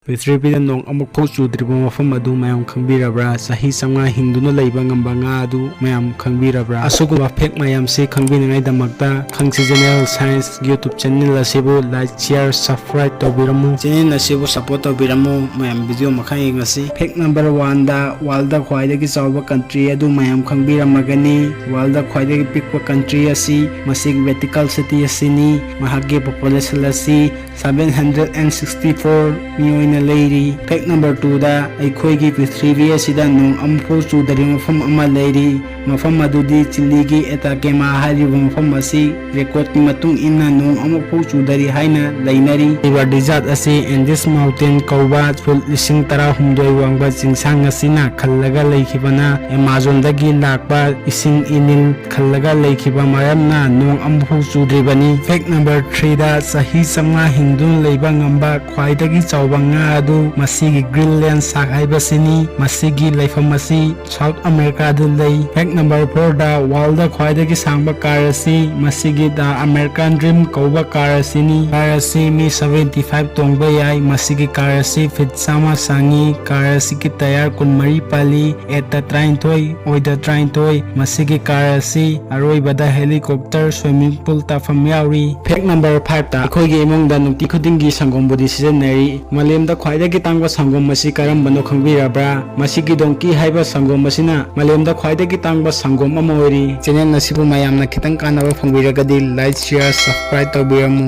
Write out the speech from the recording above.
Pithribi nong amuk phau chudriba mafam adu mayam khangbirabra sahi samnga hingduna leiba ngamba nga adu mayam khangbirabra asuguba phek mayam se khangbinangai damakta khangsi general science YouTube channel asibu like share subscribe tobiramu channel asibu support tobiramu mayam video makha yengasi phek number 1 da world da khwaidagi chawba country adu mayam khangbiramagani world da khwaidagi pikpa country asi masig vertical city asini mahagi population asi 764 million lady. Fact number 2 da aikhoigi Prithribi asida nong amphau chudari mafam ama lady mafam adudi chiligi etakema hariba mafam asi record ni matung inna nong amphau chudari haina lainari river desert asi and this mountain kauba full lising tara humdoi wangba chingsang asina khallaga leikibana Amazon dagi lakba ising inil khallaga leikiba mayamna nong amphau chudribani. Fact number 3 da sahi samnga hingdun leiba ngamba khwaidagi chawba adu masigi Greenland sak haibasini masigi laifam asi South America du lei. Fact number 4 da world da khwaidagi sangba car asi masigi da American Dream kauba car asini car asi mi 75 tongba yai masigi car asi fit sama sangi car asi ki tayar kun mari pali eta train toy oida train toy masigi car asi aroi bada helicopter swimming pool ta fam yauri. Fact number 5 da khoigi imong da nukti khudingi sangom bodi sijanari malemda khwaidagi tangba sangom masi karambano khangbirabra masigi donki haiba sangom masina malemda khwaidagi tangba sangom ama ori. Channel nasibu mayamna khitang kannaba phongbiragadi like share subscribe tobiramu.